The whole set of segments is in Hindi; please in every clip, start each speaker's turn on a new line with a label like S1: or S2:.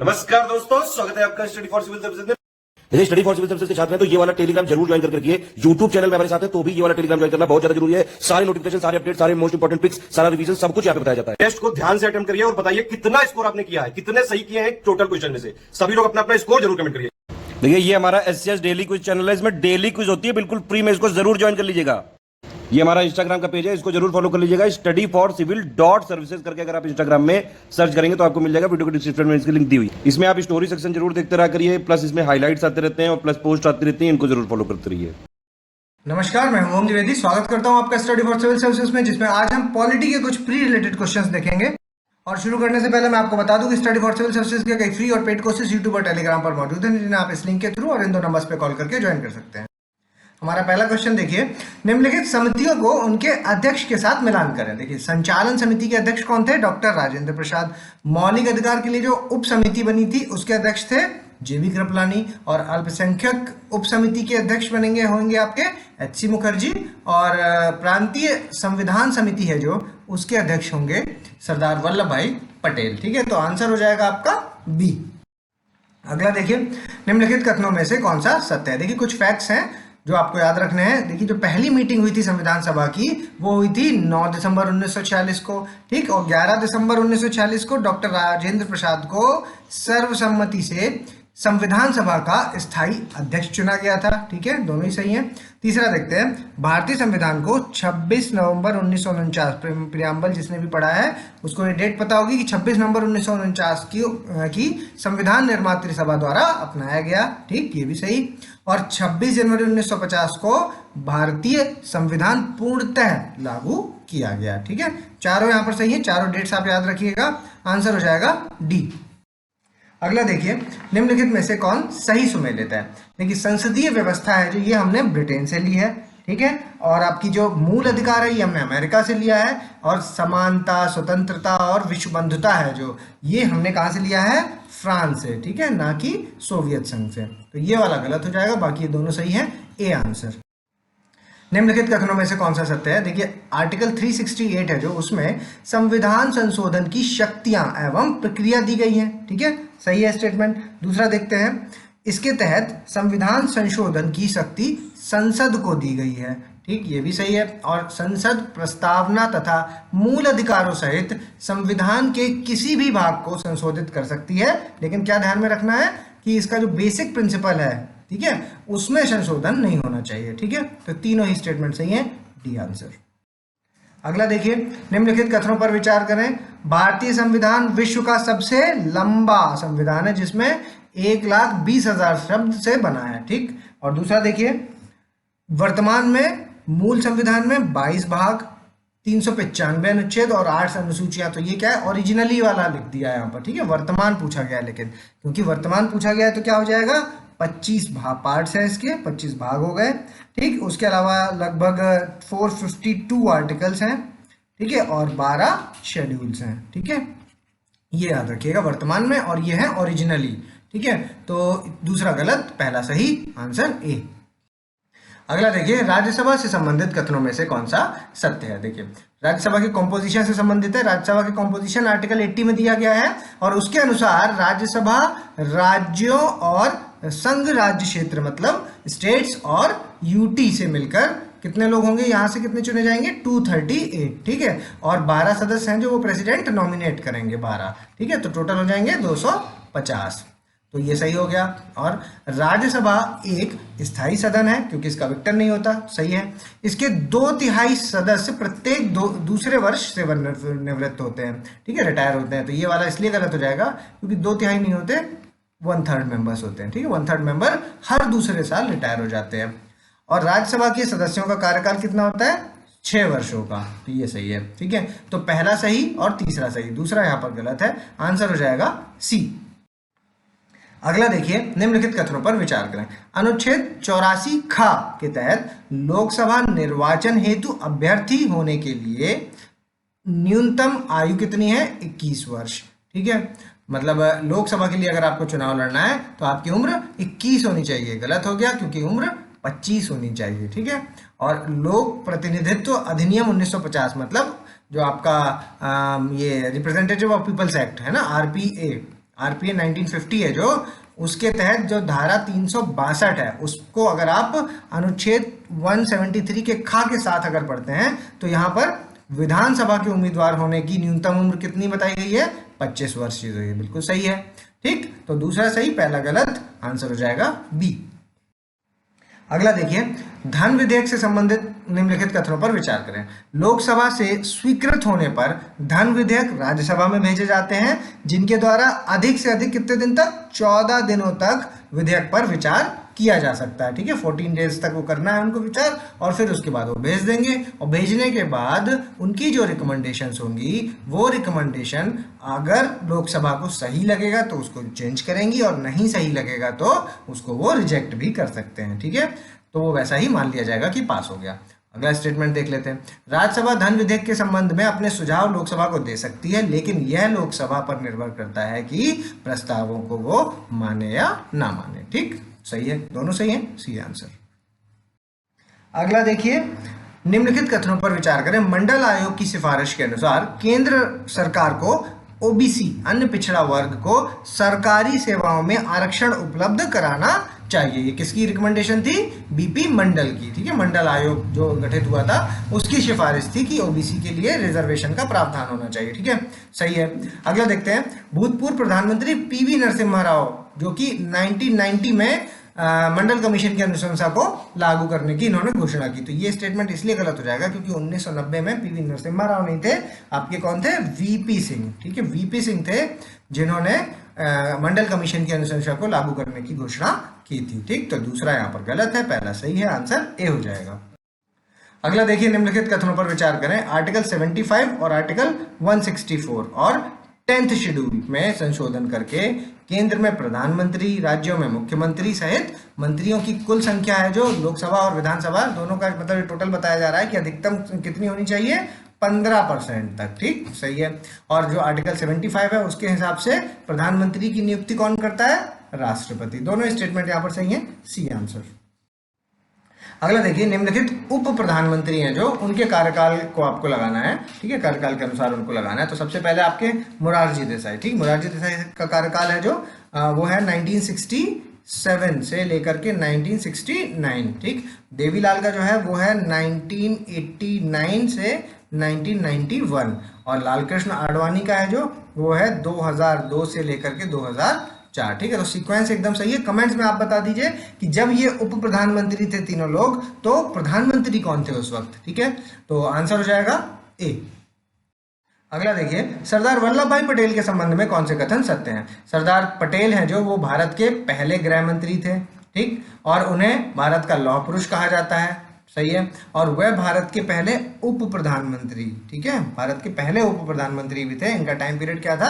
S1: नमस्कार दोस्तों, स्वागत है आपका स्टडी फॉर सिविल सर्विसेज में।
S2: यदि स्टडी फॉर सिविल सर्विसेज के छात्र हैं तो ये वाला टेलीग्राम जरूर ज्वाइन करके रखिए। यूट्यूब चैनल में हमारे साथ है तो भी ये वाला टेलीग्राम ज्वाइन करना बहुत ज्यादा जरूरी है। सारे नोटिफिकेशन, सारे अपडेट, सारे मोस्ट इंपोर्टेंट पिक्स, सारा रिवीजन सब कुछ यहाँ पे बताया जाता है।
S1: टेस्ट को ध्यान से अटेम्प्ट करिए और बताइए कितना स्कोर आपने किया है, कितने सही किए हैं टोटल क्वेश्चन में से। सभी लोग अपना अपना स्कोर जरूर कमेंट करिए।
S2: देखिए ये हमारा एससीएस डेली क्विज चैनल है, इसमें डेली क्विज होती है, बिल्कुल फ्री में, इसको जरूर ज्वाइन कर लीजिएगा। ये हमारा इंस्टाग्राम का पेज है, इसको जरूर फॉलो कर लीजिएगा। Study for civil dot services करके अगर आप इंस्टाग्राम में सर्च करेंगे तो आपको मिल जाएगा। वीडियो के डिस्क्रिप्शन में इसकी लिंक दी हुई। इसमें आप स्टोरी सेक्शन जरूर देखते रहा करिए, प्लस इसमें हाईलाइट्स आते रहते हैं और प्लस पोस्ट आती रहती है, इनको जरूर फॉलो करते रहिए।
S3: नमस्कार, मैं ओम द्विवेदी। स्वागत करता हूं आपका स्टडी फॉर सिविल सर्विसेज में, जिसमें आज हम पॉलिटी के कुछ प्री रिलेटेड क्वेश्चंस देखेंगे। और शुरू करने से पहले मैं आपको बता दूं कि स्टडी फॉर सिविल सर्विसेज के कई फ्री और पेड कोर्सेज यूट्यूब और टेलीग्राम पर मौजूद हैं, जिन्हें आप इस लिंक के थ्रू और इन दो नंबर्स पे कॉल करके ज्वाइन कर सकते हैं। हमारा पहला क्वेश्चन देखिए, निम्नलिखित समितियों को उनके अध्यक्ष के साथ मिलान करें। देखिए, संचालन समिति के अध्यक्ष कौन थे? डॉक्टर राजेंद्र प्रसाद। मौलिक अधिकार के लिए जो उप समिति बनी थी उसके अध्यक्ष थे जेबी कृपलानी। और अल्पसंख्यक उप समिति के अध्यक्ष होंगे आपके एचसी मुखर्जी। और प्रांतीय संविधान समिति है जो, उसके अध्यक्ष होंगे सरदार वल्लभ भाई पटेल। ठीक है, तो आंसर हो जाएगा आपका बी। अगला देखिए, निम्नलिखित कथनों में से कौन सा सत्य है? देखिए, कुछ फैक्ट्स हैं जो आपको याद रखने हैं। देखिए, जो पहली मीटिंग हुई थी संविधान सभा की, वो हुई थी 9 दिसंबर 1946 को। ठीक, और 11 दिसंबर 1946 को डॉक्टर राजेंद्र प्रसाद को सर्वसम्मति से संविधान सभा का स्थायी अध्यक्ष चुना गया था। ठीक है, दोनों ही सही हैं। तीसरा देखते हैं, भारतीय संविधान को 26 नवंबर 1949, प्रियम्बल जिसने भी पढ़ा है उसको ये डेट पता होगी कि 26 नवंबर 1949 की संविधान निर्मात्री सभा द्वारा अपनाया गया। ठीक, ये भी सही। और 26 जनवरी 1950 को भारतीय संविधान पूर्णतः लागू किया गया। ठीक है, चारों यहाँ पर सही है, चारों डेट्स आप याद रखिएगा। आंसर हो जाएगा डी। अगला देखिए, निम्नलिखित में से कौन सही सुमेलित है? देखिए, संसदीय व्यवस्था है जो, ये हमने ब्रिटेन से ली है। ठीक है, और आपकी जो मूल अधिकार है ये हमने अमेरिका से लिया है। और समानता, स्वतंत्रता और विश्व बंधुता है जो, ये हमने कहाँ से लिया है? फ्रांस से। ठीक है, ना कि सोवियत संघ से। तो ये वाला गलत हो जाएगा, बाकी ये दोनों सही है, ए आंसर। निम्नलिखित कथनों में से कौन सा सत्य है? देखिए, आर्टिकल 368 है जो, उसमें संविधान संशोधन की शक्तियां एवं प्रक्रिया दी गई है। ठीक है, सही है स्टेटमेंट। दूसरा देखते हैं, इसके तहत संविधान संशोधन की शक्ति संसद को दी गई है। ठीक, ये भी सही है। और संसद प्रस्तावना तथा मूल अधिकारों सहित संविधान के किसी भी भाग को संशोधित कर सकती है, लेकिन क्या ध्यान में रखना है कि इसका जो बेसिक प्रिंसिपल है, ठीक है, उसमें संशोधन नहीं होना चाहिए। ठीक है, तो तीनों ही स्टेटमेंट सही है, डी आंसर। अगला देखिए, निम्नलिखित कथनों पर विचार करें। भारतीय संविधान विश्व का सबसे लंबा संविधान है, जिसमें 1,20,000 शब्द से बना है। ठीक, और दूसरा देखिए, वर्तमान में मूल संविधान में 22 भाग, 395 अनुच्छेद और 8 अनुसूचियां। तो ये क्या है? ओरिजिनली वाला लिख दिया है यहाँ पर। ठीक है, वर्तमान पूछा गया है, लेकिन क्योंकि वर्तमान पूछा गया है तो क्या हो जाएगा? 25 पार्ट्स हैं इसके, 25 भाग हो गए। ठीक, उसके अलावा लगभग 452 आर्टिकल्स हैं। ठीक है, और 12 शेड्यूल्स हैं। ठीक है, ये याद रखिएगा वर्तमान में, और ये है ओरिजिनली। ठीक है, तो दूसरा गलत, पहला सही, आंसर ए। अगला देखिए, राज्यसभा से संबंधित कथनों में से कौन सा सत्य है? देखिए, राज्यसभा की कॉम्पोजिशन से संबंधित है। राज्यसभा की कॉम्पोजिशन आर्टिकल 80 में दिया गया है, और उसके अनुसार राज्यसभा राज्यों और संघ राज्य क्षेत्र, मतलब स्टेट्स और यूटी से मिलकर कितने लोग होंगे? यहाँ से कितने चुने जाएंगे? 238। ठीक है, और 12 सदस्य हैं जो वो प्रेसिडेंट नॉमिनेट करेंगे, 12। ठीक है, तो टोटल हो जाएंगे 250। तो ये सही हो गया। और राज्यसभा एक स्थायी सदन है क्योंकि इसका विघटन नहीं होता, सही है। इसके 2/3 सदस्य प्रत्येक दूसरे वर्ष से निवृत्त होते हैं। ठीक है, रिटायर होते हैं। तो ये वाला इसलिए गलत हो जाएगा क्योंकि 2/3 नहीं होते, 1/3 मेंबर्स होते हैं। ठीक है, 1/3 मेंबर हर दूसरे साल रिटायर हो जाते हैं। और राज्यसभा के सदस्यों का कार्यकाल कितना होता है? 6 वर्षों का। तो ये सही है। ठीक है, तो पहला सही और तीसरा सही, दूसरा यहाँ पर गलत है। आंसर हो जाएगा सी। अगला देखिए, निम्नलिखित कथनों पर विचार करें। अनुच्छेद 84 ख के तहत लोकसभा निर्वाचन हेतु अभ्यर्थी होने के लिए न्यूनतम आयु कितनी है? 21 वर्ष। ठीक है, मतलब लोकसभा के लिए अगर आपको चुनाव लड़ना है तो आपकी उम्र 21 होनी चाहिए। गलत हो गया क्योंकि उम्र 25 होनी चाहिए। ठीक है, और लोक प्रतिनिधित्व अधिनियम 1950, मतलब जो आपका ये रिप्रेजेंटेटिव ऑफ पीपल्स एक्ट है ना, आरपीए, आरपीए 1950 है जो, उसके तहत जो धारा 362 है उसको अगर आप अनुच्छेद 173 के खा के साथ अगर पढ़ते हैं तो यहाँ पर विधानसभा के उम्मीदवार होने की न्यूनतम उम्र कितनी बताई गई है? 25 वर्ष की। तो ये बिल्कुल सही है। ठीक, तो दूसरा सही, पहला गलत, आंसर हो जाएगा बी। अगला देखिए, धन विधेयक से संबंधित निम्नलिखित कथनों पर विचार करें। लोकसभा से स्वीकृत होने पर धन विधेयक राज्यसभा में भेजे जाते हैं, जिनके द्वारा अधिक से अधिक कितने दिन तक? 14 दिनों तक विधेयक पर विचार किया जा सकता है। ठीक है, 14 डेज तक वो करना है उनको विचार, और फिर उसके बाद वो भेज देंगे, और भेजने के बाद उनकी जो रिकमेंडेशंस होंगी वो रिकमेंडेशन अगर लोकसभा को सही लगेगा तो उसको चेंज करेंगी, और नहीं सही लगेगा तो उसको वो रिजेक्ट भी कर सकते हैं। ठीक है, तो वो वैसा ही मान लिया जाएगा कि पास हो गया। अगला स्टेटमेंट देख लेते हैं। राज्यसभा धन विधेयक के संबंध में अपने सुझाव लोकसभा को दे सकती है, लेकिन यह लोकसभा पर निर्भर करता है कि प्रस्तावों को वो माने या ना माने। ठीक, सही है, दोनों सही है, सी आंसर। अगला देखिए, निम्नलिखित कथनों पर विचार करें। मंडल आयोग की सिफारिश के अनुसार केंद्र सरकार को ओबीसी अन्य पिछड़ा वर्ग को सरकारी सेवाओं में आरक्षण उपलब्ध कराना चाहिए। ये किसकी रिकमेंडेशन थी? बीपी मंडल की। ठीक है, मंडल आयोग जो गठित हुआ था उसकी सिफारिश थी कि ओबीसी के लिए रिजर्वेशन का प्रावधान होना चाहिए। ठीक है, सही है। अगला देखते हैं, भूतपूर्व प्रधानमंत्री पीवी नरसिम्हा राव जो कि 1990 में मंडल कमीशन की अनुशंसा को लागू करने की इन्होंने घोषणा की। तो ये स्टेटमेंट इसलिए गलत हो जाएगा क्योंकि 1990 में पीवी नरसिम्हा राव नहीं थे, आपके कौन थे? वीपी सिंह। ठीक है, वीपी सिंह थे जिन्होंने मंडल कमीशन की अनुशंसा को लागू करने की घोषणा की थी। ठीक, तो दूसरा यहाँ पर गलत है, पहला सही है, आंसर ए हो जाएगा। अगला देखिए, निम्नलिखित कथनों पर विचार करें। आर्टिकल 75 और आर्टिकल 164 और 10th शेड्यूल में संशोधन करके केंद्र में प्रधानमंत्री, राज्यों में मुख्यमंत्री सहित मंत्रियों की कुल संख्या है जो लोकसभा और विधानसभा दोनों का मतलब टोटल बताया जा रहा है कि अधिकतम कितनी होनी चाहिए? 15% तक। ठीक, सही है। और जो आर्टिकल 75 है उसके हिसाब से प्रधानमंत्री की नियुक्ति कौन करता है? राष्ट्रपति। दोनों स्टेटमेंट यहाँ पर सही है, सी आंसर। अगला देखिए, निम्नलिखित उप प्रधानमंत्री हैं जो, उनके कार्यकाल को आपको लगाना है। ठीक है, कार्यकाल के अनुसार उनको लगाना है। तो सबसे पहले आपके मोरारजी देसाई। ठीक, मोरारजी देसाई का कार्यकाल है जो वो है 1967 से लेकर के 1969। ठीक, देवीलाल का जो है वो है 1989 से 1991, और लालकृष्ण आडवाणी का है जो वो है 2002 से लेकर के 2004। ठीक है, तो सीक्वेंस एकदम सही है। कमेंट्स में आप बता दीजिए कि जब ये उप प्रधानमंत्री थे तीनों लोग तो प्रधानमंत्री कौन थे उस वक्त। ठीक है, तो आंसर हो जाएगा ए। अगला देखिए, सरदार वल्लभ भाई पटेल के संबंध में कौन से कथन सत्य हैं? सरदार पटेल हैं जो वो भारत के पहले गृह मंत्री थे। ठीक, और उन्हें भारत का लौह पुरुष कहा जाता है। सही है, और वह भारत के पहले उप प्रधानमंत्री, ठीक है, भारत के पहले उप प्रधानमंत्री भी थे। इनका टाइम पीरियड क्या था?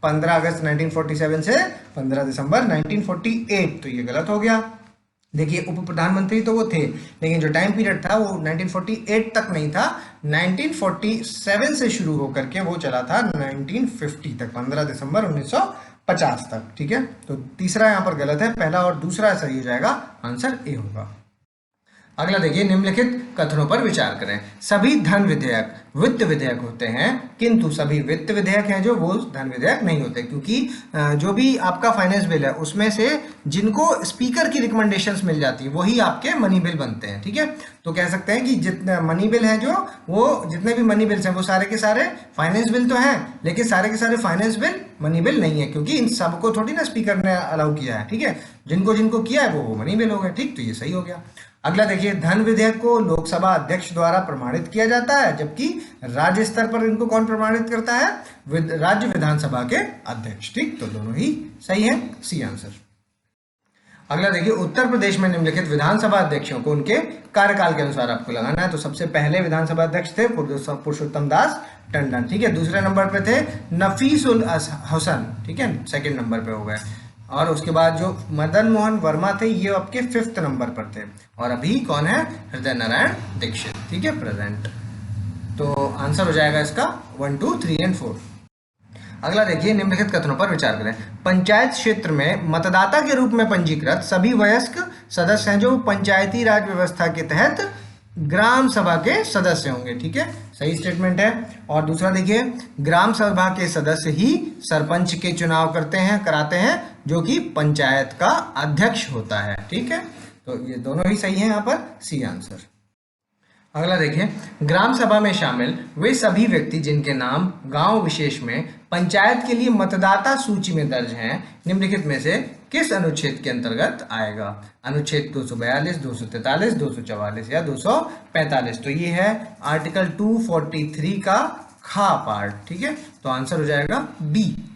S3: 15 अगस्त 1947 से 15 दिसंबर 1948। तो ये गलत हो गया। देखिए, उप प्रधानमंत्री तो वो थे, लेकिन जो टाइम पीरियड था वो 1948 तक नहीं था, 1947 से शुरू होकर के वो चला था 1950 तक, 15 दिसंबर 1950 तक। ठीक है, तो तीसरा यहाँ पर गलत है, पहला और दूसरा सही हो जाएगा, आंसर ए होगा। अगला देखिए, निम्नलिखित कथनों पर विचार करें। सभी धन विधेयक वित्त विधेयक होते हैं, किंतु सभी वित्त विधेयक हैं जो वो धन विधेयक नहीं होते, क्योंकि जो भी आपका फाइनेंस बिल है उसमें से जिनको स्पीकर की रिकमेंडेशंस मिल जाती है वही आपके मनी बिल बनते हैं। ठीक है, तो कह सकते हैं कि जितने मनी बिल हैं जो वो जितने भी मनी बिल्स हैं वो सारे के सारे फाइनेंस बिल तो हैं, लेकिन सारे के सारे फाइनेंस बिल मनी बिल नहीं है, क्योंकि इन सबको थोड़ी ना स्पीकर ने अलाउ किया है। ठीक है, जिनको जिनको किया है वो मनी बिल हो गए। ठीक, तो ये सही हो गया। अगला देखिए, धन विधेयक को लोकसभा अध्यक्ष द्वारा प्रमाणित किया जाता है, जबकि राज्य स्तर पर इनको कौन प्रमाणित करता है? राज्य विधानसभा के अध्यक्ष। ठीक, तो दोनों ही सही है, सी आंसर। अगला देखिए, उत्तर प्रदेश में निम्नलिखित विधानसभा अध्यक्षों को उनके कार्यकाल के अनुसार आपको लगाना है। तो सबसे पहले विधानसभा अध्यक्ष थे पुरुषोत्तम दास टंडन। ठीक है, दूसरे नंबर पे थे नफीस उल हसन। ठीक है, सेकंड नंबर पे हो गए, और उसके बाद जो मदन मोहन वर्मा थे ये आपके 5th नंबर पर थे, और अभी कौन है? हृदय नारायण दीक्षित। ठीक है, प्रेजेंट। तो आंसर हो जाएगा इसका 1, 2, 3 और 4। अगला देखिए, निम्नलिखित कथनों पर विचार करें। पंचायत क्षेत्र में मतदाता के रूप में पंजीकृत सभी वयस्क सदस्य हैं जो पंचायती राज व्यवस्था के तहत ग्राम सभा के सदस्य होंगे। ठीक है, सही स्टेटमेंट है। और दूसरा देखिए, ग्राम सभा के सदस्य ही सरपंच के चुनाव कराते हैं, जो कि पंचायत का अध्यक्ष होता है। ठीक है, तो ये दोनों ही सही है यहाँ पर, सी आंसर। अगला देखिए, ग्राम सभा में शामिल वे सभी व्यक्ति जिनके नाम गांव विशेष में पंचायत के लिए मतदाता सूची में दर्ज हैं, निम्नलिखित में से किस अनुच्छेद के अंतर्गत आएगा? अनुच्छेद 242, 243, 244 या 245। तो ये है आर्टिकल 243 का खा पार्ट। ठीक है, तो आंसर हो जाएगा बी।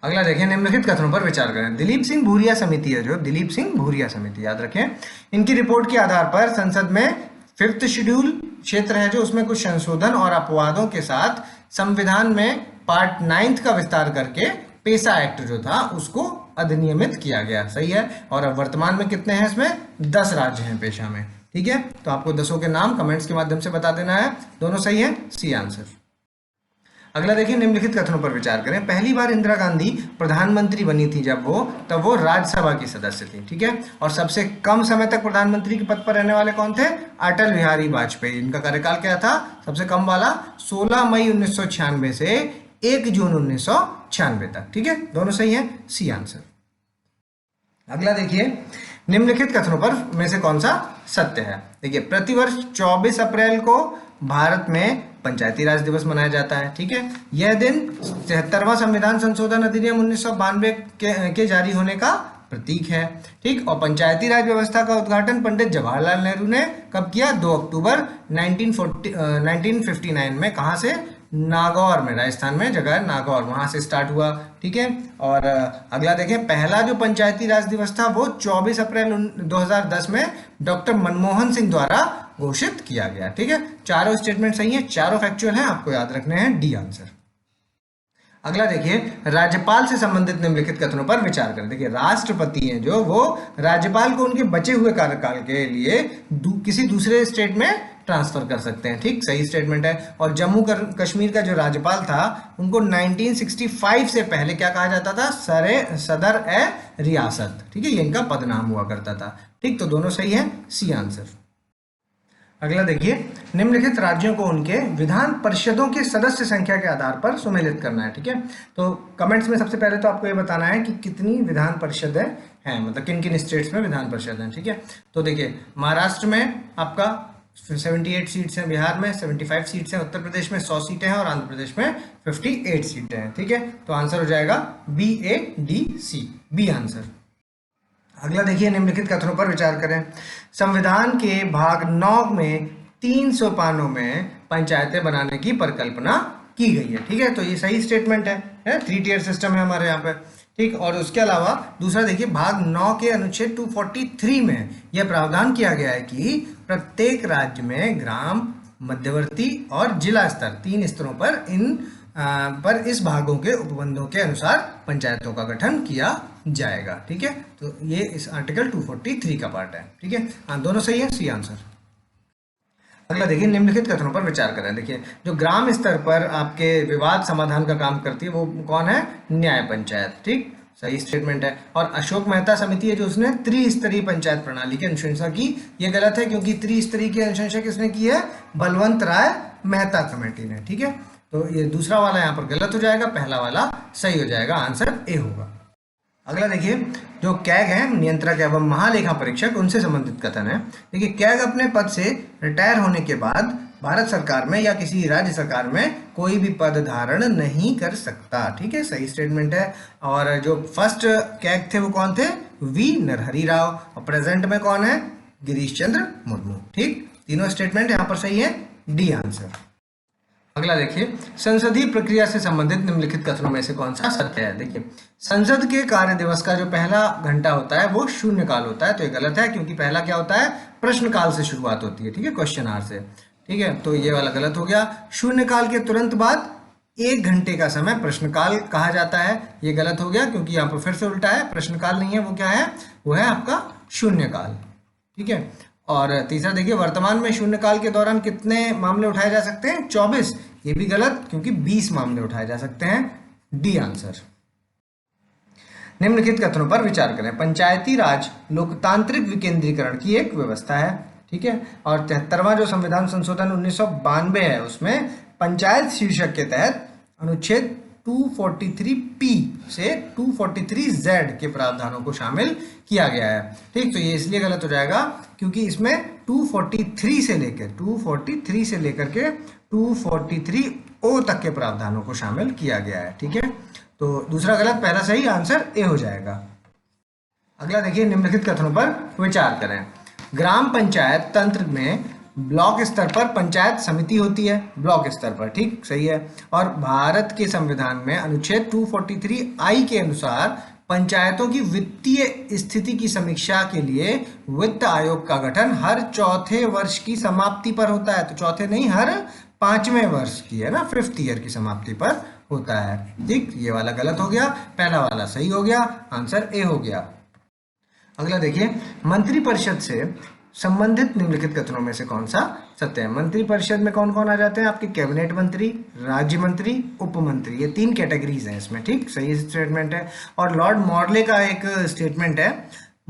S3: अगला देखें, निम्नलिखित कथनों पर विचार करें। दिलीप सिंह भूरिया समिति है, जो दिलीप सिंह भूरिया समिति, याद रखें, इनकी रिपोर्ट के आधार पर संसद में 5th शेड्यूल क्षेत्र है जो, उसमें कुछ संशोधन और अपवादों के साथ संविधान में पार्ट 9 का विस्तार करके पेशा एक्ट जो था उसको अधिनियमित किया गया। सही है। और अब वर्तमान में कितने हैं इसमें? 10 राज्य हैं पेशा में। ठीक है, तो आपको 10 के नाम कमेंट्स के माध्यम से बता देना है। दोनों सही है, सी आंसर। अगला देखिए, निम्नलिखित कथनों पर विचार करें। पहली बार इंदिरा गांधी प्रधानमंत्री बनी थी तब वो राज्यसभा की सदस्य थी। ठीक है, और सबसे कम समय तक प्रधानमंत्री के पद पर रहने वाले कौन थे? अटल बिहारी वाजपेयी। इनका कार्यकाल क्या था? सबसे कम वाला 16 मई 1996 से 1 जून 1996 तक। ठीक है, दोनों सही है, सी आंसर। अगला देखिए, निम्नलिखित कथनों पर में से कौन सा सत्य है? देखिए, प्रतिवर्ष 24 अप्रैल को भारत में पंचायती राज दिवस मनाया जाता है। ठीक है, यह दिन 73वां संविधान संशोधन अधिनियम 1992 के जारी होने का प्रतीक है। ठीक, और पंचायती राज व्यवस्था का उद्घाटन पंडित जवाहरलाल नेहरू ने कब किया? 2 अक्टूबर 1959 में। कहाँ से? नागौर में, राजस्थान में जगह है नागौर, वहां से स्टार्ट हुआ। ठीक है, और अगला देखें, पहला जो पंचायती राज दिवस था वो 24 अप्रैल 2010 में डॉक्टर मनमोहन सिंह द्वारा घोषित किया गया। ठीक है, चारों स्टेटमेंट सही है, चारों फैक्चुअल हैं, आपको याद रखने हैं, डी आंसर। अगला देखिए, राज्यपाल से संबंधित निम्नलिखित कथनों पर विचार करें। देखिए, राष्ट्रपति हैं जो, वो राज्यपाल को उनके बचे हुए कार्यकाल के लिए किसी दूसरे स्टेट में ट्रांसफर कर सकते हैं। ठीक, सही स्टेटमेंट है। और जम्मू कश्मीर का जो राज्यपाल था उनको 1965 से पहले क्या कहा जाता था? सदर ए रियासत। ठीक है, ये इनका पदनाम हुआ करता था। ठीक, तो दोनों सही है, सी आंसर। अगला देखिए, निम्नलिखित राज्यों को उनके विधान परिषदों के सदस्य संख्या के आधार पर सुमेलित करना है। ठीक है, तो कमेंट्स में सबसे पहले तो आपको ये बताना है कि कितनी विधान परिषदें हैं, मतलब किन किन स्टेट्स में विधान परिषद हैं। ठीक है, तो देखिए, महाराष्ट्र में आपका 78 सीट्स हैं, बिहार में 75 सीट्स हैं, उत्तर प्रदेश में 100 सीटें हैं और आंध्र प्रदेश में 58 सीटें हैं। ठीक है, तो आंसर हो जाएगा BADC, बी आंसर। अगला देखिए, निम्नलिखित कथनों पर विचार करें। संविधान के भाग 9 में 300 पानों में पंचायतें बनाने की परिकल्पना की गई है। ठीक है, तो ये सही स्टेटमेंट है, 3 टियर सिस्टम है हमारे यहाँ पे। ठीक, और उसके अलावा दूसरा देखिए, भाग 9 के अनुच्छेद 243 में यह प्रावधान किया गया है कि प्रत्येक राज्य में ग्राम, मध्यवर्ती और जिला स्तर, 3 स्तरों पर इस भागों के उपबंधों के अनुसार पंचायतों का गठन किया जाएगा। ठीक है, तो ये इस आर्टिकल 243 का पार्ट है। ठीक है, हाँ, दोनों सही है, सी आंसर। अगला देखिए, निम्नलिखित कथनों पर विचार करें। देखिए, जो ग्राम स्तर पर आपके विवाद समाधान का काम करती है वो कौन है? न्याय पंचायत। ठीक, सही स्टेटमेंट है। और अशोक मेहता समिति है जो, उसने त्रिस्तरीय पंचायत प्रणाली की अनुशंसा की। ये गलत है, क्योंकि त्रिस्तरीय की अनुशंसा किसने की है? बलवंत राय मेहता कमेटी ने। ठीक है, तो ये दूसरा वाला यहाँ पर गलत हो जाएगा, पहला वाला सही हो जाएगा, आंसर ए होगा। अगला देखिए, जो कैग है, नियंत्रक एवं महालेखा परीक्षक, उनसे संबंधित कथन है। देखिए, कैग अपने पद से रिटायर होने के बाद भारत सरकार में या किसी राज्य सरकार में कोई भी पद धारण नहीं कर सकता। ठीक है, सही स्टेटमेंट है। और जो फर्स्ट कैग थे वो कौन थे? वी नरहरि राव। और प्रेजेंट में कौन है? गिरीश चंद्र मुर्मू। ठीक, तीनों स्टेटमेंट यहाँ पर सही है, डी आंसर। अगला देखिए, संसदीय प्रक्रिया से संबंधित निम्नलिखित कथनों में से कौन सा सत्य है? देखिए, संसद के कार्य दिवस का जो पहला घंटा होता है वो शून्यकाल होता है, तो ये गलत है, क्योंकि पहला क्या होता है? प्रश्नकाल से शुरुआत होती है। ठीक है, क्वेश्चन आवर से। ठीक है, तो ये वाला गलत हो गया। शून्यकाल के तुरंत बाद 1 घंटे का समय प्रश्नकाल कहा जाता है, ये गलत हो गया, क्योंकि यहाँ पर फिर से उल्टा है, प्रश्नकाल नहीं है, वो क्या है? वो है आपका शून्यकाल। ठीक है, और तीसरा देखिए, वर्तमान में शून्यकाल के दौरान कितने मामले उठाए जा सकते हैं? 24। ये भी गलत, क्योंकि 20 मामले उठाए जा सकते हैं, डी आंसर। निम्नलिखित कथनों पर विचार करें। पंचायती राज लोकतांत्रिक विकेंद्रीकरण की एक व्यवस्था है। ठीक है। और 73वां जो संविधान संशोधन 1992 है उसमें पंचायत शीर्षक के तहत अनुच्छेद 243P से 243Z के प्रावधानों को शामिल किया गया है। ठीक, तो ये इसलिए गलत हो जाएगा क्योंकि इसमें 243 से लेकर के 243O तक के प्रावधानों को शामिल किया गया है। ठीक है, तो दूसरा गलत, पहला सही, आंसर ए हो जाएगा। अगला देखिए, निम्नलिखित कथनों पर विचार करें। ग्राम पंचायत तंत्र में ब्लॉक स्तर पर पंचायत समिति होती है, ब्लॉक स्तर पर, ठीक, सही है। और भारत के संविधान में अनुच्छेद 243I के अनुसार पंचायतों की वित्तीय स्थिति की समीक्षा के लिए वित्त आयोग का गठन हर चौथे वर्ष की समाप्ति पर होता है। तो चौथे नहीं, हर 5वें वर्ष की, है ना, 5th ईयर की समाप्ति पर होता है। ठीक, ये वाला गलत हो गया, पहला वाला सही हो गया, आंसर ए हो गया। अगला देखिए, मंत्रिपरिषद से संबंधित निम्नलिखित कथनों में से कौन सा सत्य है। मंत्रिपरिषद में कौन कौन आ जाते हैं आपके? कैबिनेट मंत्री, राज्य मंत्री, उप मंत्री, ये 3 कैटेगरीज हैं इसमें। ठीक, सही स्टेटमेंट है। और लॉर्ड मॉर्ले का एक स्टेटमेंट है,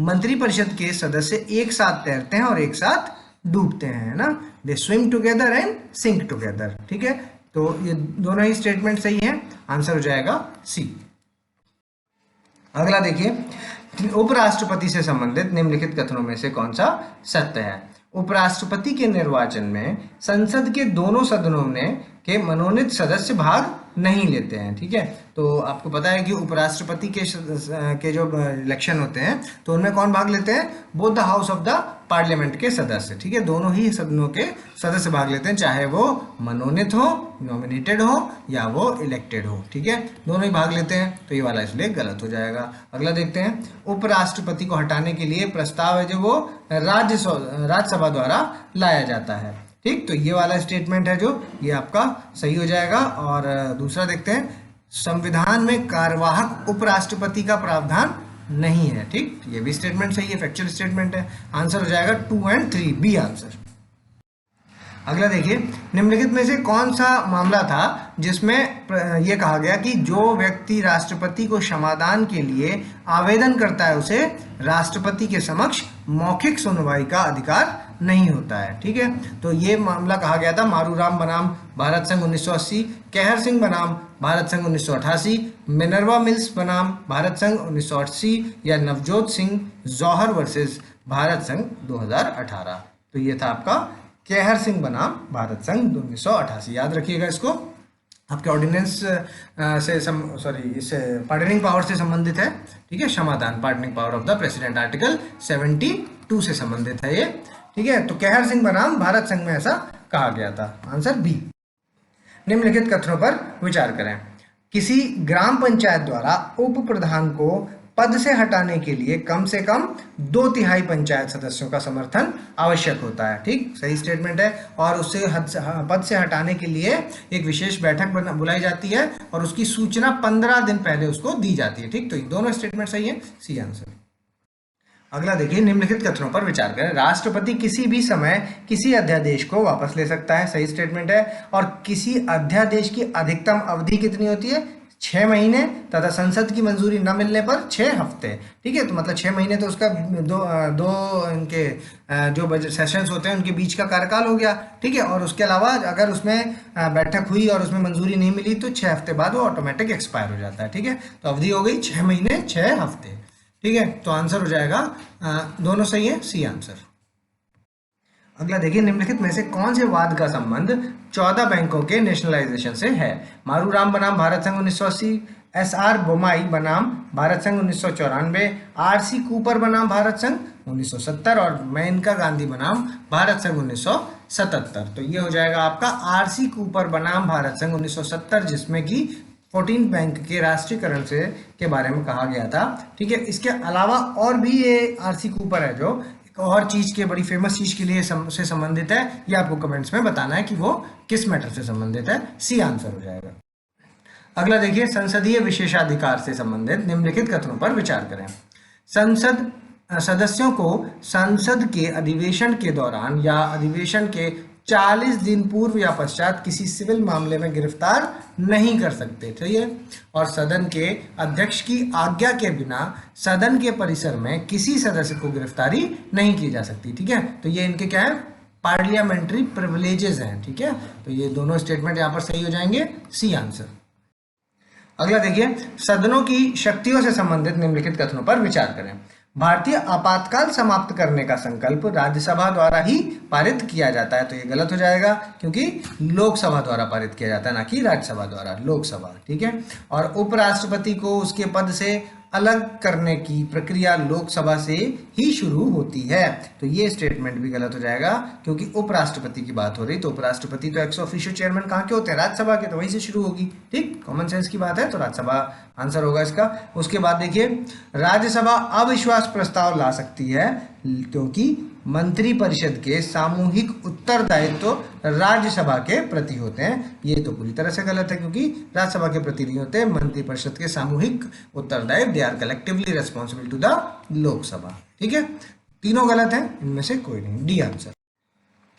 S3: मंत्रिपरिषद के सदस्य एक साथ तैरते हैं और एक साथ डूबते हैं, ना, they swim together and sink together. ठीक है, तो ये दोनों ही स्टेटमेंट सही है, आंसर हो जाएगा सी। अगला देखिए, उपराष्ट्रपति से संबंधित निम्नलिखित कथनों में से कौन सा सत्य है। उपराष्ट्रपति के निर्वाचन में संसद के दोनों सदनों के मनोनीत सदस्य भाग नहीं लेते हैं। ठीक है, तो आपको पता है कि उपराष्ट्रपति के जो इलेक्शन होते हैं तो उनमें कौन भाग लेते हैं? Both the house of the parliament के सदस्य। ठीक है, दोनों ही सदनों के सदस्य भाग लेते हैं, चाहे वो मनोनीत हो, नॉमिनेटेड हो, या वो इलेक्टेड हो। ठीक है, दोनों ही भाग लेते हैं, तो ये वाला इसलिए गलत हो जाएगा। अगला देखते हैं, उपराष्ट्रपति को हटाने के लिए प्रस्ताव है जो वो राज्यसभा द्वारा लाया जाता है। ठीक, तो ये वाला स्टेटमेंट है जो ये आपका सही हो जाएगा। और दूसरा देखते हैं, संविधान में कार्यवाहक उपराष्ट्रपति का प्रावधान नहीं है। ठीक, ये भी स्टेटमेंट सही है, फैक्चुअल स्टेटमेंट है, आंसर हो जाएगा 2 और 3, बी आंसर। अगला देखिए, निम्नलिखित में से कौन सा मामला था जिसमें यह कहा गया कि जो व्यक्ति राष्ट्रपति को क्षमादान के लिए आवेदन करता है उसे राष्ट्रपति के समक्ष मौखिक सुनवाई का अधिकार नहीं होता है। ठीक है, तो ये मामला कहा गया था मारूराम बनाम भारत संघ 1980, कहर सिंह बनाम भारत संघ 1988, मिनर्वा मिल्स बनाम भारत संघ 1980, या नवजोत सिंह जौहर वर्सेस भारत संघ 2018। तो ये था आपका कहर सिंह बनाम भारत संघ 1988। याद रखिएगा इसको, आपके ऑर्डिनेंस से इस पार्डनिंग पावर से संबंधित है। ठीक है, क्षमादान, pardoning power of the president, article 72 से संबंधित है ये। ठीक है, तो कहर सिंह बनाम भारत संघ में ऐसा कहा गया था, आंसर बी। निम्नलिखित कथनों पर विचार करें। किसी ग्राम पंचायत द्वारा उप प्रधान को पद से हटाने के लिए कम से कम 2/3 पंचायत सदस्यों का समर्थन आवश्यक होता है। ठीक, सही स्टेटमेंट है। और उससे पद से हटाने के लिए एक विशेष बैठक बुलाई जाती है और उसकी सूचना 15 दिन पहले उसको दी जाती है। ठीक, तो ये दोनों स्टेटमेंट सही है, सी आंसर। अगला देखिए, निम्नलिखित कथनों पर विचार करें। राष्ट्रपति किसी भी समय किसी अध्यादेश को वापस ले सकता है, सही स्टेटमेंट है। और किसी अध्यादेश की अधिकतम अवधि कितनी होती है? 6 महीने, तथा संसद की मंजूरी न मिलने पर 6 हफ्ते। ठीक है, तो मतलब 6 महीने तो उसका दो इनके जो बजट सेशंस होते हैं उनके बीच का कार्यकाल हो गया। ठीक है, और उसके अलावा अगर उसमें बैठक हुई और उसमें मंजूरी नहीं मिली तो 6 हफ्ते बाद वो ऑटोमेटिक एक्सपायर हो जाता है। ठीक है, तो अवधि हो गई 6 महीने 6 हफ्ते। ठीक है, तो आंसर हो जाएगा दोनों सही है, सी आंसर। अगला देखिए, निम्नलिखित में से कौन से वाद का संबंध 14 बैंकों के नेशनलाइजेशन से है? मारूराम बनाम भारत संघ 1980, SR बोमाई बनाम भारत संघ 1994, RC कूपर बनाम भारत संघ 1970 और मेनका गांधी बनाम भारत संघ 1977। तो ये हो जाएगा आपका RC कूपर बनाम भारत संघ 1970, जिसमें कि 14 बैंक के राष्ट्रीयकरण से के बारे में कहा गया था। ठीक है, इसके अलावा और भी ये RC कूपर है जो एक और चीज के, बड़ी फेमस चीज के लिए से संबंधित है। ये आपको कमेंट्स में बताना है कि वो किस मैटर से संबंधित है, सी आंसर हो जाएगा। अगला देखिए, संसदीय विशेषाधिकार से संबंधित निम्नलिखित कथनों पर विचार करें। संसद सदस्यों को संसद के अधिवेशन के दौरान या अधिवेशन के 40 दिन पूर्व या पश्चात किसी सिविल मामले में गिरफ्तार नहीं कर सकते, ठीक है। और सदन के अध्यक्ष की आज्ञा के बिना सदन के परिसर में किसी सदस्य को गिरफ्तारी नहीं की जा सकती, ठीक है। तो ये इनके क्या है, पार्लियामेंट्री प्रिविलेजेस हैं, ठीक है। तो ये दोनों स्टेटमेंट यहाँ पर सही हो जाएंगे, सी आंसर। अगला देखिए, सदनों की शक्तियों से संबंधित निम्नलिखित कथनों पर विचार करें। भारतीय आपातकाल समाप्त करने का संकल्प राज्यसभा द्वारा ही पारित किया जाता है, तो ये गलत हो जाएगा क्योंकि लोकसभा द्वारा पारित किया जाता है, ना कि राज्यसभा द्वारा, लोकसभा, ठीक है। और उपराष्ट्रपति को उसके पद से अलग करने की प्रक्रिया लोकसभा से ही शुरू होती है, तो ये स्टेटमेंट भी गलत हो जाएगा क्योंकि उपराष्ट्रपति की बात हो रही, तो उपराष्ट्रपति तो एक्स ऑफिशियो चेयरमैन कहाँ के होते हैं, राज्यसभा के, तो वहीं से शुरू होगी, ठीक। कॉमन सेंस की बात है, तो राज्यसभा आंसर होगा इसका। उसके बाद देखिए, राज्यसभा अविश्वास प्रस्ताव ला सकती है क्योंकि मंत्रिपरिषद के सामूहिक उत्तरदायित्व राज्यसभा के प्रति होते हैं, ये तो पूरी तरह से गलत है क्योंकि राज्यसभा के प्रति नहीं होते, मंत्रिपरिषद के सामूहिक उत्तरदायित्व, they are collectively responsible to the Lok Sabha, ठीक है। तीनों गलत हैं, इनमें से कोई नहीं, डी आंसर।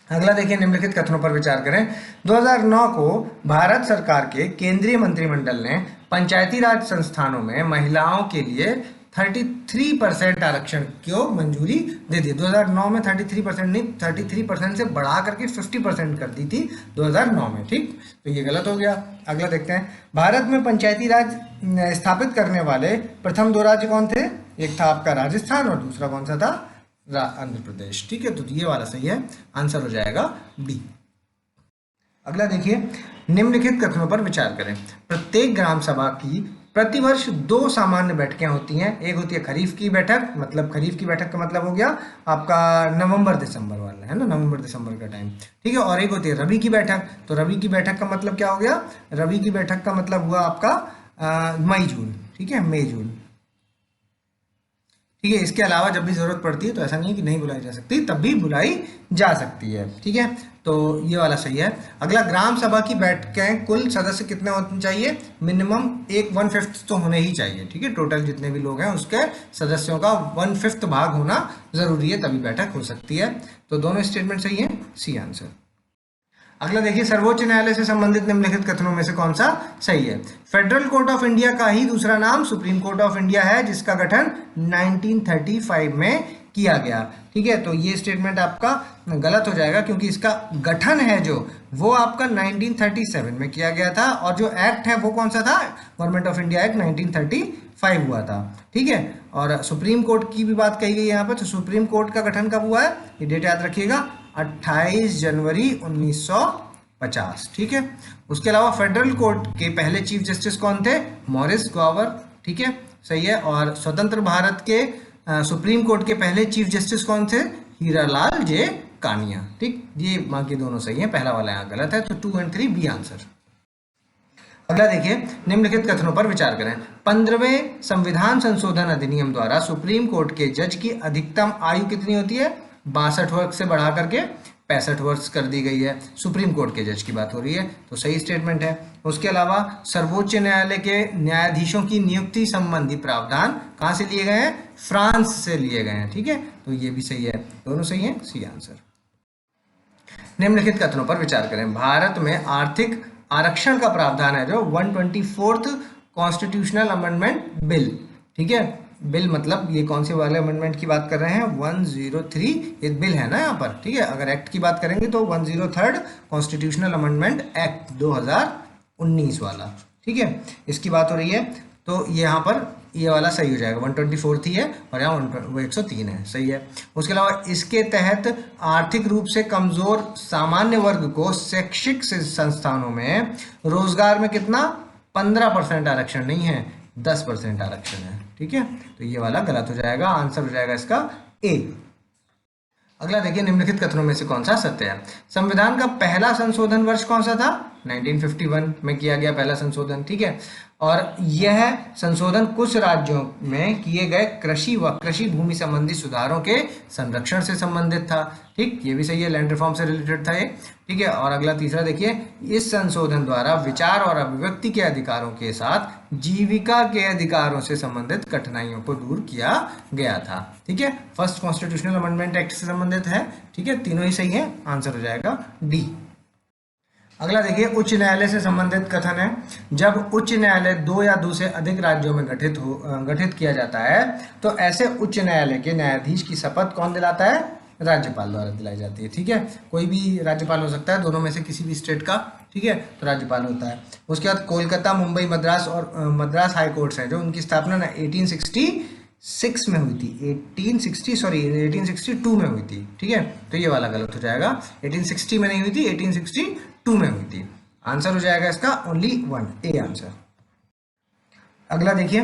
S3: अगला देखिए, निम्नलिखित कथनों पर विचार करें। 2009 को भारत सरकार के केंद्रीय मंत्रिमंडल ने पंचायती राज संस्थानों में महिलाओं के लिए 33% आरक्षण को मंजूरी दे दी। 2009 में 33% नहीं, 33% से बढ़ा करके 50% कर दी थी 2009 में, ठीक। तो ये गलत हो गया। अगला देखते हैं, भारत में पंचायती राज स्थापित करने वाले प्रथम 2 राज्य कौन थे, एक था आपका राजस्थान और दूसरा कौन सा था, आंध्र प्रदेश, ठीक है। तो ये वाला सही है, आंसर हो जाएगा बी। अगला देखिए, निम्नलिखित कथनों पर विचार करें। प्रत्येक ग्राम सभा की प्रतिवर्ष 2 सामान्य बैठकें होती हैं, एक होती है खरीफ की बैठक, मतलब खरीफ की बैठक का मतलब हो गया आपका नवंबर दिसंबर वाला, है ना, नवंबर दिसंबर का टाइम, ठीक है। और एक होती है रबी की बैठक, तो रबी की बैठक का मतलब क्या हो गया, रबी की बैठक का मतलब हुआ आपका मई जून, ठीक है, मई जून, ठीक है। इसके अलावा जब भी जरूरत पड़ती है तो ऐसा नहीं है कि नहीं बुलाई जा सकती, तब भी बुलाई जा सकती है, ठीक है। तो ये वाला सही है। अगला, ग्राम सभा की बैठकें कुल सदस्य कितने होने चाहिए, मिनिमम 1/5 तो होने ही चाहिए, ठीक है। टोटल जितने भी लोग हैं उसके सदस्यों का 1/5 भाग होना जरूरी है, तभी बैठक हो सकती है। तो दोनों स्टेटमेंट सही है, सी आंसर। अगला देखिए, सर्वोच्च न्यायालय से संबंधित निम्नलिखित कथनों में से कौन सा सही है। फेडरल कोर्ट ऑफ इंडिया का ही दूसरा नाम सुप्रीम कोर्ट ऑफ इंडिया है, जिसका गठन 1935 में किया गया, ठीक है। तो ये स्टेटमेंट आपका गलत हो जाएगा क्योंकि इसका गठन है जो वो आपका 1937 में किया गया था, और जो एक्ट है वो कौन सा था, गवर्नमेंट ऑफ इंडिया एक्ट 1935 हुआ था, ठीक है। और सुप्रीम कोर्ट की भी बात कही गई है यहाँ पर, तो सुप्रीम कोर्ट का गठन कब हुआ है, ये डेट याद रखिएगा, 28 जनवरी 1950, ठीक है। उसके अलावा फेडरल कोर्ट के पहले चीफ जस्टिस कौन थे, मॉरिस ग्वावर, ठीक है, सही है। और स्वतंत्र भारत के सुप्रीम कोर्ट के पहले चीफ जस्टिस कौन थे, हीरालाल जे कानिया, ठीक। ये बाकी दोनों सही है, पहला वाला यहाँ गलत है, तो 2 और 3 बी आंसर। अगला देखिए, निम्नलिखित कथनों पर विचार करें। 15वें संविधान संशोधन अधिनियम द्वारा सुप्रीम कोर्ट के जज की अधिकतम आयु कितनी होती है, 62 वर्ष से बढ़ा करके 65 वर्ष कर दी गई है। सुप्रीम कोर्ट के जज की बात हो रही है, तो सही स्टेटमेंट है। उसके अलावा सर्वोच्च न्यायालय के न्यायाधीशों की नियुक्ति संबंधी प्रावधान कहाँ से लिए गए हैं, फ्रांस से लिए गए हैं, ठीक है। तो ये भी सही है, दोनों सही है, सी आंसर। निम्नलिखित कथनों पर विचार करें। भारत में आर्थिक आरक्षण का प्रावधान है जो 124th कॉन्स्टिट्यूशनल अमेंडमेंट बिल, ठीक है। बिल मतलब ये कौन से वाले अमेंडमेंट की बात कर रहे हैं, 103, ये बिल है ना यहाँ पर, ठीक है। अगर एक्ट की बात करेंगे तो 103rd कॉन्स्टिट्यूशनल अमेंडमेंट एक्ट 2019 वाला, ठीक है, इसकी बात हो रही है। तो ये यहाँ पर ये वाला सही हो जाएगा, 124th ही है और यहाँ 103 है, सही है। उसके अलावा इसके तहत आर्थिक रूप से कमजोर सामान्य वर्ग को शैक्षिक संस्थानों में रोजगार में कितना 15% आरक्षण नहीं है, 10% आरक्षण है, ठीक है। तो ये वाला गलत हो जाएगा, आंसर हो जाएगा इसका ए। अगला देखिए, निम्नलिखित कथनों में से कौन सा सत्य है। संविधान का पहला संशोधन वर्ष कौन सा था, 1951 में किया गया पहला संशोधन, ठीक है। और यह संशोधन कुछ राज्यों में किए गए कृषि व कृषि भूमि संबंधी सुधारों के संरक्षण से संबंधित था, ठीक, ये भी सही है, लैंड रिफॉर्म से रिलेटेड था ये, ठीक है। और अगला तीसरा देखिए, इस संशोधन द्वारा विचार और अभिव्यक्ति के अधिकारों के साथ जीविका के अधिकारों से संबंधित कठिनाइयों को दूर किया गया था, ठीक है। फर्स्ट कॉन्स्टिट्यूशनल अमेंडमेंट एक्ट से संबंधित है, ठीक है, तीनों ही सही है, आंसर हो जाएगा डी। अगला देखिए, उच्च न्यायालय से संबंधित कथन है, जब उच्च न्यायालय 2 या 2 से अधिक राज्यों में गठित किया जाता है तो ऐसे उच्च न्यायालय के न्यायाधीश की शपथ कौन दिलाता है? राज्यपाल द्वारा दिलाई जाती है, ठीक है। कोई भी राज्यपाल हो सकता है, दोनों में से किसी भी स्टेट का, ठीक है, तो राज्यपाल होता है। उसके बाद कोलकाता, मुंबई, मद्रास और मद्रास हाई कोर्ट्स हैं जो उनकी स्थापना 1862 में हुई थी, 1862 में हुई थी, ठीक है। तो ये वाला गलत हो जाएगा, 1860 में नहीं हुई थी, 1862 में हुई थी। आंसर हो जाएगा इसका ओनली 1, ए आंसर। अगला देखिए,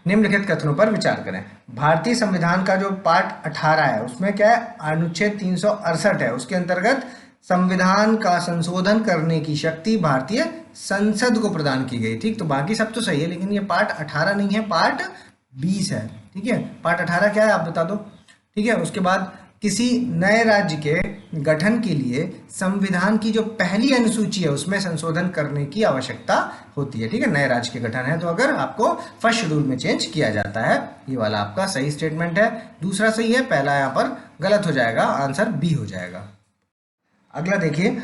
S3: निम्नलिखित कथनों पर विचार करें। भारतीय संविधान का जो पार्ट 18 है उसमें क्या है? अनुच्छेद 368 है, उसके अंतर्गत संविधान का संशोधन करने की शक्ति भारतीय संसद को प्रदान की गई, ठीक। तो बाकी सब तो सही है, लेकिन ये पार्ट 18 नहीं है, पार्ट 20 है, ठीक है। पार्ट 18 क्या है आप बता दो, ठीक है। उसके बाद किसी नए राज्य के गठन के लिए संविधान की जो पहली अनुसूची है उसमें संशोधन करने की आवश्यकता होती है, ठीक है। नए राज्य के गठन है तो अगर आपको फर्स्ट शेड्यूल में चेंज किया जाता है, ये वाला आपका सही स्टेटमेंट है। दूसरा सही है, पहला यहाँ पर गलत हो जाएगा, आंसर बी हो जाएगा। अगला देखिए,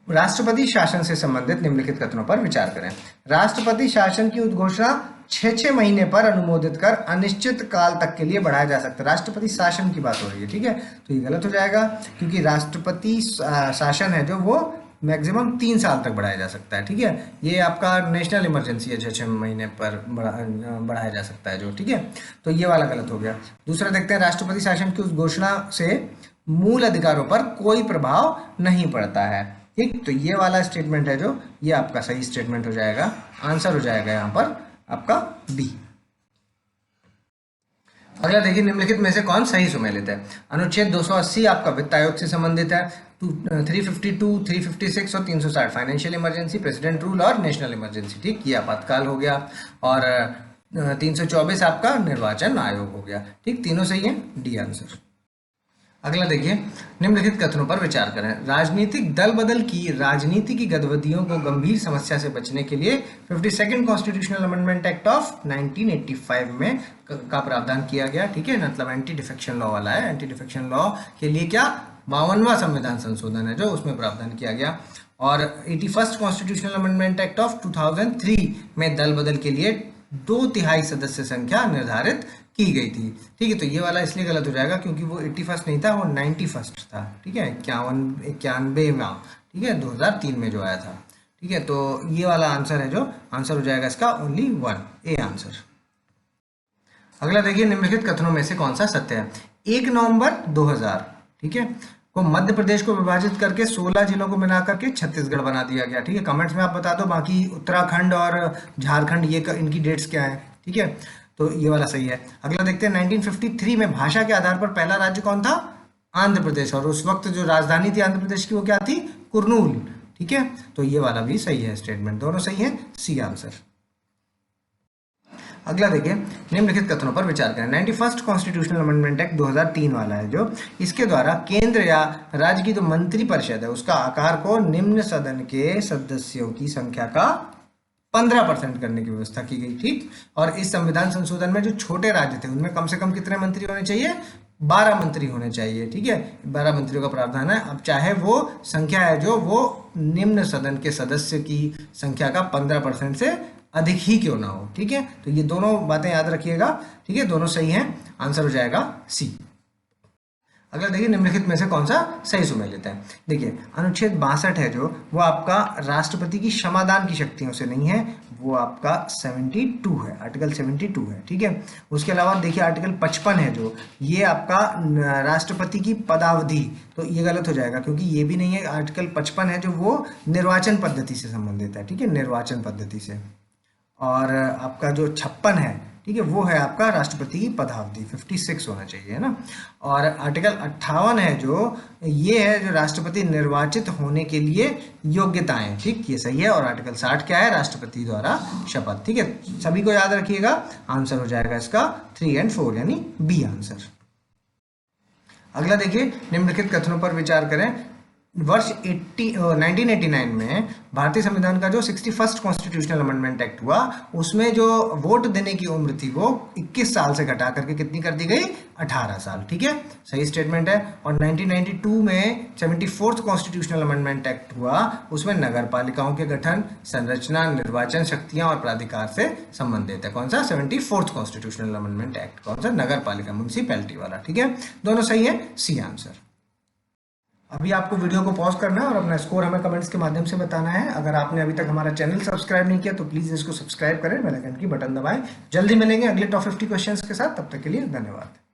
S3: राष्ट्रपति शासन से संबंधित निम्नलिखित कथनों पर विचार करें। राष्ट्रपति शासन की उद्घोषणा 6 महीने पर अनुमोदित कर अनिश्चित काल तक के लिए बढ़ाया जा सकता है। राष्ट्रपति शासन की बात हो रही है, ठीक है, तो ये गलत हो जाएगा, क्योंकि राष्ट्रपति शासन है जो वो मैक्सिमम 3 साल तक बढ़ाया जा सकता है, ठीक है। ये आपका नेशनल इमरजेंसी है, 6 महीने पर बढ़ाया जा सकता है जो, ठीक है। तो ये वाला गलत हो गया। दूसरा देखते हैं, राष्ट्रपति शासन की उस घोषणा से मूल अधिकारों पर कोई प्रभाव नहीं पड़ता है, ठीक। तो ये वाला स्टेटमेंट है जो, ये आपका सही स्टेटमेंट हो जाएगा, आंसर हो जाएगा यहाँ पर आपका बी। अगला देखिए, निम्नलिखित में से कौन सही सुमेलित है? अनुच्छेद 280 आपका वित्त आयोग से संबंधित है, 352, 356 और 360 फाइनेंशियल इमरजेंसी, प्रेसिडेंट रूल और नेशनल इमरजेंसी, ठीक, ये आपातकाल हो गया। और 324 आपका निर्वाचन आयोग हो गया, ठीक, तीनों सही है, डी आंसर। अगला देखिए, निम्नलिखित कथनों पर विचार करें। राजनीतिक दल बदल की राजनीति की गतिविधियों को गंभीर समस्या से बचने के लिए 52nd constitutional amendment act of 1985 में का प्रावधान किया गया, ठीक है, मतलब एंटी डिफेक्शन लॉ वाला है। एंटी डिफेक्शन लॉ के लिए क्या 52वां संविधान संशोधन है जो उसमें प्रावधान किया गया। और 81st constitutional amendment act of 2003 में दल बदल के लिए 2/3 सदस्य संख्या निर्धारित की गई थी, ठीक है। तो ये वाला इसलिए गलत हो जाएगा क्योंकि वो 81st नहीं था, वो 91st था, ठीक है, 91वां, ठीक है, 2003 में जो आया था, ठीक है। तो ये वाला आंसर है जो, आंसर हो जाएगा इसका ओनली 1, ए आंसर। अगला देखिए, निम्नलिखित कथनों में से कौन सा सत्य है? 1 नवंबर 2000, ठीक है, को मध्य प्रदेश को विभाजित करके 16 जिलों को मिला करके छत्तीसगढ़ बना दिया गया, ठीक है। कमेंट्स में आप बता दो बाकी उत्तराखंड और झारखंड ये इनकी डेट्स क्या है, ठीक है, तो ये वाला सही है। अगला देखते हैं, 1953 में भाषा के आधार पर पहला राज्य कौन था? आंध्र प्रदेश, और उस वक्त जो राजधानी थी आंध्र प्रदेश की वो क्या थी? कुर्नूल, ठीक है। तो ये वाला भी सही है स्टेटमेंट, दोनों सही है, सी आंसर। अगला देखिए, निम्नलिखित कथनों पर विचार करें। 91st कॉन्स्टिट्यूशनल अमेंडमेंट एक्ट 2003 वाला है जो, इसके द्वारा केंद्र या राज्य की जो मंत्री परिषद है उसका आकार को निम्न सदन के सदस्यों की संख्या का 15% करने की व्यवस्था की गई, ठीक। और इस संविधान संशोधन में जो छोटे राज्य थे उनमें कम से कम कितने मंत्री होने चाहिए? 12 मंत्री होने चाहिए, ठीक है, 12 मंत्रियों का प्रावधान है। अब चाहे वो संख्या है जो वो निम्न सदन के सदस्य की संख्या का 15% से अधिक ही क्यों ना हो, ठीक है। तो ये दोनों बातें याद रखिएगा, ठीक है, दोनों सही हैं, आंसर हो जाएगा सी। अगला देखिए, निम्नलिखित में से कौन सा सही सुमेलित है? देखिए, अनुच्छेद 62 है जो, वो आपका राष्ट्रपति की क्षमादान की शक्तियों से नहीं है, वो आपका 72 है, आर्टिकल 72 है, ठीक है। उसके अलावा देखिए, आर्टिकल 55 है जो, ये आपका राष्ट्रपति की पदावधि, तो ये गलत हो जाएगा क्योंकि ये भी नहीं है। आर्टिकल 55 है जो वो निर्वाचन पद्धति से संबंधित है, ठीक है, निर्वाचन पद्धति से। और आपका जो 56 है, ठीक है, वो है आपका राष्ट्रपति की पदावधि, 56 होना चाहिए, है ना। और आर्टिकल 58 है जो, ये है जो राष्ट्रपति निर्वाचित होने के लिए योग्यताएं, ठीक, ये सही है। और आर्टिकल 60 क्या है, राष्ट्रपति द्वारा शपथ, ठीक है। सभी को याद रखिएगा, आंसर हो जाएगा इसका 3 और 4 यानी बी आंसर। अगला देखिए, निम्नलिखित कथनों पर विचार करें। वर्ष 1989 में भारतीय संविधान का जो 61st कॉन्स्टिट्यूशनल अमेंडमेंट एक्ट हुआ, उसमें जो वोट देने की उम्र थी वो 21 साल से घटा करके कितनी कर दी गई, 18 साल, ठीक है, सही स्टेटमेंट है। और 1992 में 74th कॉन्स्टिट्यूशनल अमेंडमेंट एक्ट हुआ, उसमें नगर पालिकाओं के गठन, संरचना, निर्वाचन शक्तियां और प्राधिकार से संबंधित है। कौन सा, 74th कॉन्स्टिट्यूशनल अमेंडमेंट एक्ट, कौन सा, नगर पालिका, म्युनिसिपैलिटी वाला, ठीक है, दोनों सही है, सी आंसर। अभी आपको वीडियो को पॉज करना है और अपना स्कोर हमें कमेंट्स के माध्यम से बताना है। अगर आपने अभी तक हमारा चैनल सब्सक्राइब नहीं किया तो प्लीज इसको सब्सक्राइब करें, बेल आइकन की बटन दबाएं। जल्दी मिलेंगे अगले टॉप 50 क्वेश्चंस के साथ, तब तक के लिए धन्यवाद।